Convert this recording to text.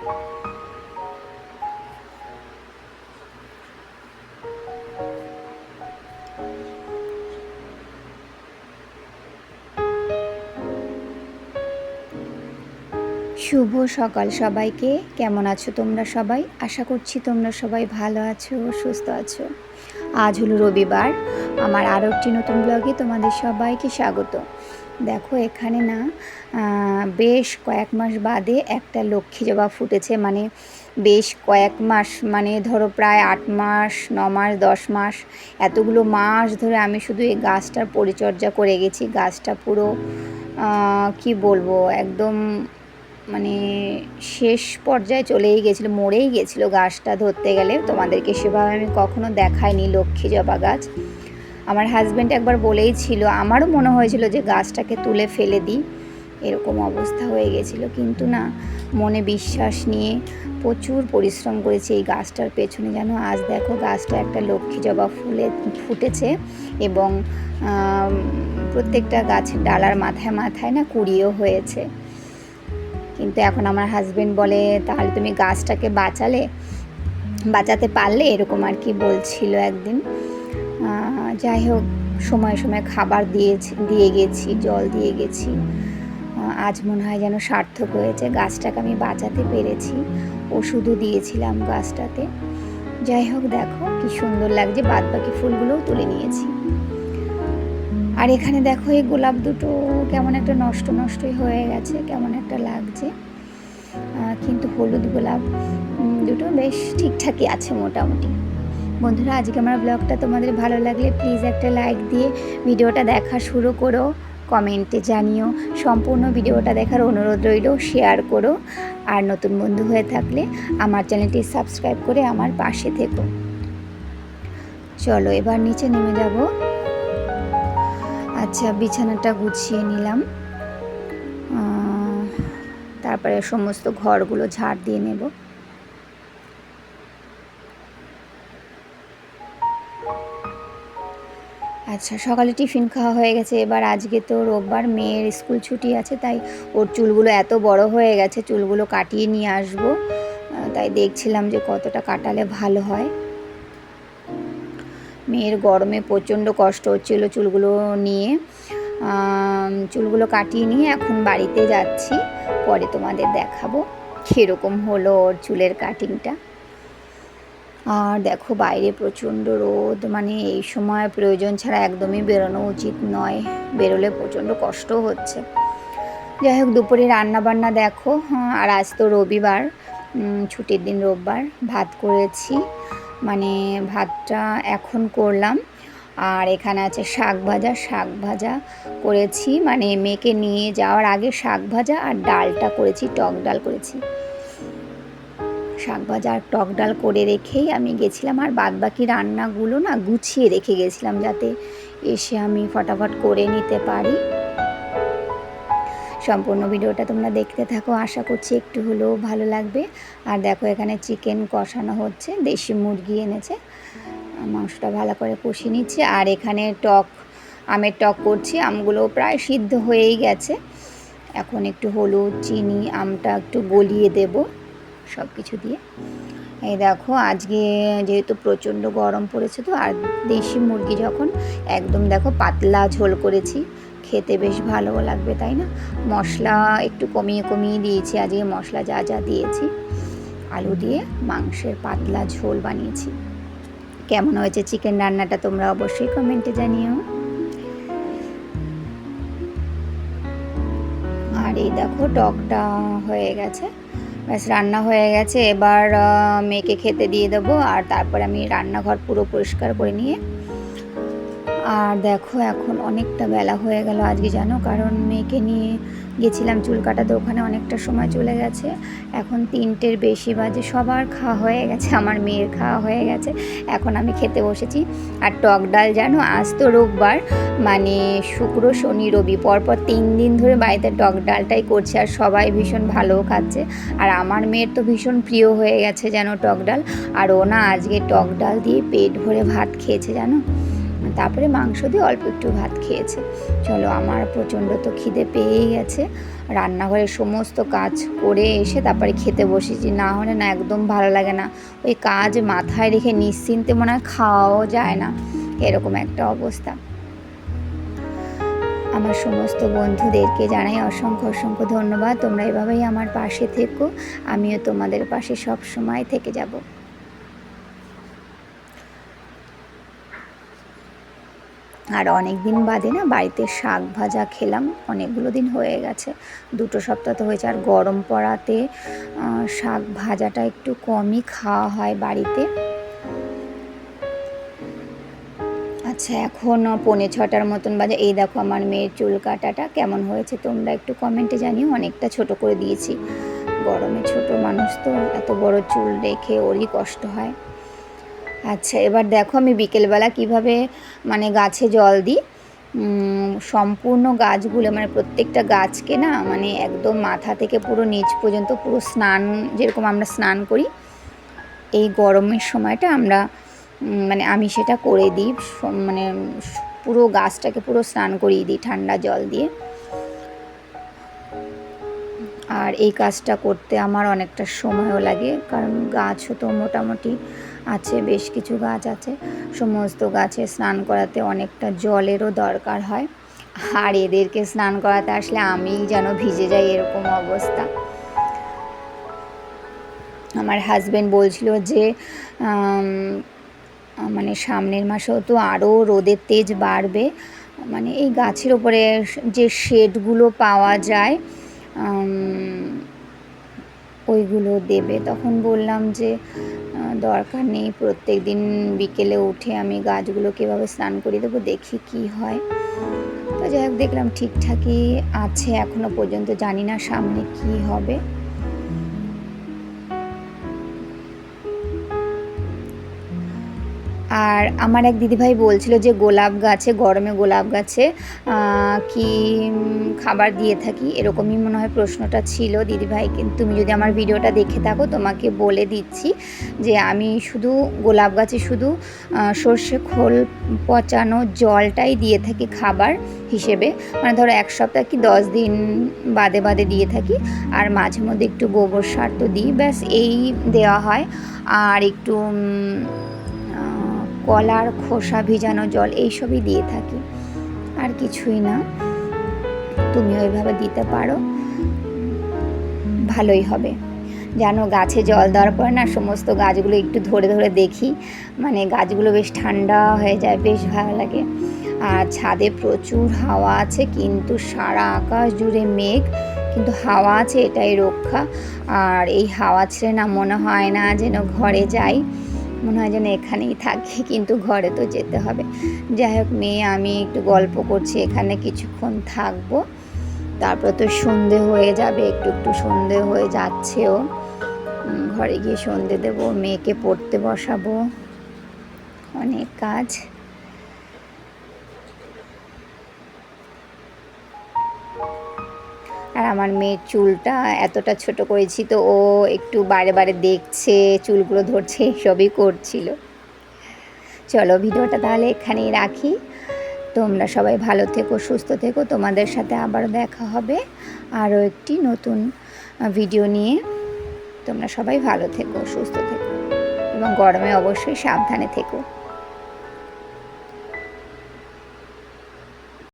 শুভ সকাল সবাইকে। কেমন আছো তোমরা সবাই? আশা করছি তোমরা সবাই ভালো আছো, সুস্থ আছো। আজ হলো রবিবার। আমার আরও একটি নতুন ব্লগে তোমাদের সবাইকে স্বাগত। দেখো এখানে না বেশ কয়েক মাস বাদে একটা লক্ষ্মী জবা ফুটেছে। মানে বেশ কয়েক মাস, মানে ধরো প্রায় 8 মাস, 9 মাস, 10 মাস, এতগুলো মাস ধরে আমি শুধু এই গাছটার পরিচর্যা করে গেছি। গাছটা পুরো কি বলবো, একদম মানে শেষ পর্যায়ে চলেই গেছিলো, মরেই গেছিলো গাছটা ধরতে গেলে। তোমাদেরকে সেভাবে আমি কখনো দেখাইনি লক্ষ্মী জবা গাছ। আমার হাজব্যান্ড একবার বলেই ছিল, আমারও মনে হয়েছিল যে গাছটাকে তুলে ফেলে দিই, এরকম অবস্থা হয়ে গেছিলো। কিন্তু না, মনে বিশ্বাস নিয়ে প্রচুর পরিশ্রম করেছি এই গাছটার পেছনে। যেন আজ দেখো গাছটা একটা লক্ষ্মী জবা ফুটেছে এবং প্রত্যেকটা গাছের ডালার মাথায় মাথায় না কুড়িও হয়েছে। কিন্তু এখন আমার হাজব্যান্ড বলে, তাহলে তুমি গাছটাকে বাঁচাতে পারলে, এরকম আর কি বলছিল একদিন। যাই হোক, সময় সময় খাবার দিয়ে গেছি, জল দিয়ে গেছি। আজ মনে হয় যেন সার্থক হয়েছে, গাছটাকে আমি বাঁচাতে পেরেছি। ওষুধও দিয়েছিলাম গাছটাতে। যাই হোক, দেখো কি সুন্দর লাগছে। বাদ বাকি ফুলগুলোও তুলে নিয়েছি। আর এখানে দেখো এই গোলাপ দুটো কেমন একটা নষ্টই হয়ে গেছে, কেমন একটা লাগছে। কিন্তু হলুদ গোলাপ দুটো বেশ ঠিকঠাকই আছে মোটামুটি। বন্ধুরা, আজকে আমার ব্লগটা তোমাদের ভালো লাগলে প্লিজ একটা লাইক দিয়ে ভিডিওটা দেখা শুরু করো। কমেন্টে জানিও। সম্পূর্ণ ভিডিওটা দেখার অনুরোধ রইল। শেয়ার করো। আর নতুন বন্ধু হয়ে থাকলে আমার চ্যানেলটি সাবস্ক্রাইব করে আমার পাশে থেকো। চলো এবার নিচে নেমে যাব। আচ্ছা, বিছানাটা গুছিয়ে নিলাম, তারপরে সমস্ত ঘরগুলো ঝাড় দিয়ে নেব। আচ্ছা, সকালে টিফিন খাওয়া হয়ে গেছে। এবার আজকে তো রোববার, মেয়ের স্কুল ছুটি আছে, তাই ওর চুলগুলো এত বড় হয়ে গেছে, চুলগুলো কাটিয়ে নিয়ে আসবো। তাই দেখছিলাম যে কতটা কাটালে ভালো হয়। মেয়ের গরমে প্রচণ্ড কষ্ট হচ্ছিল চুলগুলো নিয়ে। চুলগুলো কাটিয়ে নিয়ে এখন বাড়িতে যাচ্ছি, পরে তোমাদের দেখাবো কীরকম হলো ওর চুলের কাটিংটা। আর দেখো বাইরে প্রচণ্ড রোদ, মানে এই সময় প্রয়োজন ছাড়া একদমই বেরোনো উচিত নয়, বেরোলে প্রচণ্ড কষ্ট হচ্ছে। যাই হোক, দুপুরে রান্নাবান্না দেখো। আর আজ তো রবিবার, ছুটির দিন রোববার। ভাত করেছি, মানে ভাতটা এখন করলাম। আর এখানে আছে শাক ভাজা করেছি, মানে মেয়েকে নিয়ে যাওয়ার আগে শাক ভাজা আর ডালটা করেছি, টক ডাল করেছি। শাক ভাজা আর টক ডাল করে রেখেই আমি গেছিলাম। আর বাদ বাকি রান্নাগুলো না গুছিয়ে রেখে গেছিলাম, যাতে এসে আমি ফটাফট করে নিতে পারি। সম্পূর্ণ ভিডিওটা তোমরা দেখতে থাকো, আশা করছি একটু হলেও ভালো লাগবে। আর দেখো এখানে চিকেন কষানো হচ্ছে, দেশি মুরগি এনেছে, মাংসটা ভালো করে কষিয়ে নিচ্ছি। আর এখানে আমের টক করছি। আমগুলো প্রায় সিদ্ধ হয়েই গেছে। এখন একটু হলুদ, চিনি, আমটা একটু গলিয়ে দেব সব কিছু দিয়ে। এই দেখো, আজকে যেহেতু প্রচণ্ড গরম পড়েছে তো, আর দেশি মুরগি যখন, একদম দেখো পাতলা ঝোল করেছি, খেতে বেশ ভালোও লাগবে, তাই না? মশলা একটু কমিয়ে দিয়েছি আজকে, মশলা যা দিয়েছি। আলু দিয়ে মাংসের পাতলা ঝোল বানিয়েছি। কেমন হয়েছে চিকেন রান্নাটা তোমরা অবশ্যই কমেন্টে জানিও। আর এই দেখো টকটা হয়ে গেছে, ব্যাস রান্না হয়ে গেছে। এবার মেয়েকে খেতে দিয়ে দেবো, আর তারপর আমি রান্নাঘর পুরো পরিষ্কার করে নিয়ে। আর দেখো এখন অনেকটা বেলা হয়ে গেল আজকে, জানো, কারণ মেয়েকে নিয়ে গেছিলাম চুল কাটাতে, ওখানে অনেকটা সময় চলে গেছে। এখন 3টের বেশি বাজে। সবার খাওয়া হয়ে গেছে, আমার মেয়ের খাওয়া হয়ে গেছে, এখন আমি খেতে বসেছি। আর টক ডাল, জানো, আজ তো রোববার, মানে শুক্র, শনি, রবি পরপর 3 দিন ধরে বাড়িতে টক ডালটাই করছে, আর সবাই ভীষণ ভালোও খাচ্ছে। আর আমার মেয়ের তো ভীষণ প্রিয় হয়ে গেছে যেন টক ডাল। আর ও না আজকে টক ডাল দিয়ে পেট ভরে ভাত খেয়েছে, জানো। তারপরে মাংস দিয়ে অল্প একটু ভাত খেয়েছে। চলো, আমার প্রচণ্ড তো খিদে পেয়েই গেছে, রান্নাঘরের সমস্ত কাজ করে এসে তারপরে খেতে বসেছি, না হলে না একদম ভালো লাগে না। ওই কাজ মাথায় রেখে নিশ্চিন্তে মনে হয় খাওয়াও যায় না, এরকম একটা অবস্থা। আমার সমস্ত বন্ধুদেরকে জানাই অসংখ্য অসংখ্য ধন্যবাদ। তোমরা এভাবেই আমার পাশে থেকো, আমিও তোমাদের পাশে সব সময় থেকে যাব। আর অনেক দিন বাদে না বাড়িতে শাক ভাজা খেলাম, অনেকগুলো দিন হয়ে গেছে, 2 সপ্তাহ তো হয়েছে। আর গরম পড়াতে শাক ভাজাটা একটু কমই খাওয়া হয় বাড়িতে। আচ্ছা, এখন 5:45 মতন বাজে। এই দেখো আমার মেয়ের চুল কাটাটা কেমন হয়েছে তোমরা একটু কমেন্টে জানিও। অনেকটা ছোট করে দিয়েছি, গরমে ছোট মানুষ তো এত বড় চুল রেখে ওরই কষ্ট হয়। আচ্ছা, এবার দেখো আমি বিকেলবেলা কিভাবে মানে গাছে জল দিই। সম্পূর্ণ গাছগুলো মানে প্রত্যেকটা গাছকে না মানে একদম মাথা থেকে পুরো নিচ পর্যন্ত পুরো স্নান, যেরকম আমরা স্নান করি এই গরমের সময়টা আমরা মানে আমি সেটা করে দিই, মানে পুরো গাছটাকে পুরো স্নান করিয়ে দিই ঠান্ডা জল দিয়ে। আর এই কাজটা করতে আমার অনেকটা সময়ও লাগে, কারণ গাছও তো মোটামুটি আছে, বেশ কিছু গাছ আছে, সমস্ত গাছে স্নান করাতে অনেকটা জলেরও দরকার হয়। আর এদেরকে স্নান করাতে আসলে আমি যেন ভিজে যাই এরকম অবস্থা। আমার হাজব্যান্ড বলছিল যে মানে সামনের মাসেও তো আরও রোদের তেজ বাড়বে, মানে এই গাছের ওপরে যে শেডগুলো পাওয়া যায় ওইগুলো দেবে। তখন বললাম যে দরকার নেই, প্রত্যেক দিন বিকেলে উঠে আমি গাছগুলো কীভাবে স্নান করিয়ে দেবো, দেখি কি হয়। তো যাই হোক, দেখলাম ঠিকঠাকই আছে এখনো পর্যন্ত, জানি না সামনে কি হবে। আর আমার এক দিদিভাই বলছিল যে গোলাপ গাছে, গরমে গোলাপ গাছে কি খাবার দিয়ে থাকি, এরকমই মনে হয় প্রশ্নটা ছিল দিদিভাই। কিন্তু তুমি যদি আমার ভিডিওটা দেখে থাকো তোমাকে বলে দিচ্ছি যে আমি শুধু গোলাপ গাছে শুধু সর্ষে খোল পচানো জলটাই দিয়ে থাকি খাবার হিসেবে, মানে ধরো 1 সপ্তাহ কি 10 দিন বাদে বাদে দিয়ে থাকি। আর মাঝে মধ্যে একটু গোবর সার তো দিই, ব্যাস এই দেওয়া হয়। আর একটু কলার খোসা ভিজানো জল এইসবই দিয়ে থাকি, আর কিছুই না। তুমি ওইভাবে দিতে পারো, ভালোই হবে। জানো, গাছে জল দেওয়ার পর না সমস্ত গাছগুলো একটু ধরে ধরে দেখি, মানে গাছগুলো বেশ ঠান্ডা হয়ে যায়, বেশ ভালো লাগে। আর ছাদে প্রচুর হাওয়া আছে, কিন্তু সারা আকাশ জুড়ে মেঘ, কিন্তু হাওয়া আছে, এটাই রক্ষা। আর এই হাওয়া ছেড়ে না মনে হয় না যেন ঘরে যাই, মনে হয় যেন এখানেই থাকি, কিন্তু ঘরে তো যেতে হবে। যাই হোক, মেয়ে আমি একটু গল্প করছি এখানে, কিছুক্ষণ থাকবো, তারপর তো সন্ধে হয়ে যাবে, একটু একটু সন্ধে হয়ে যাচ্ছেও। ঘরে গিয়ে সন্ধে দেবো, মেয়েকে পড়তে বসাবো, অনেক কাজ। আর আমার মেয়ের চুলটা এতটা ছোট করেছি তো ও একটু বারে বারে দেখছে, চুলগুলো ধরছে, সবই করছিল। চলো ভিডিওটা তাহলে এখানেই রাখি। তোমরা সবাই ভালো থেকো, সুস্থ থেকো, তোমাদের সাথে আবার দেখা হবে আরও একটি নতুন ভিডিও নিয়ে। তোমরা সবাই ভালো থেকো, সুস্থ থেকো এবং গরমে অবশ্যই সাবধানে থেকো।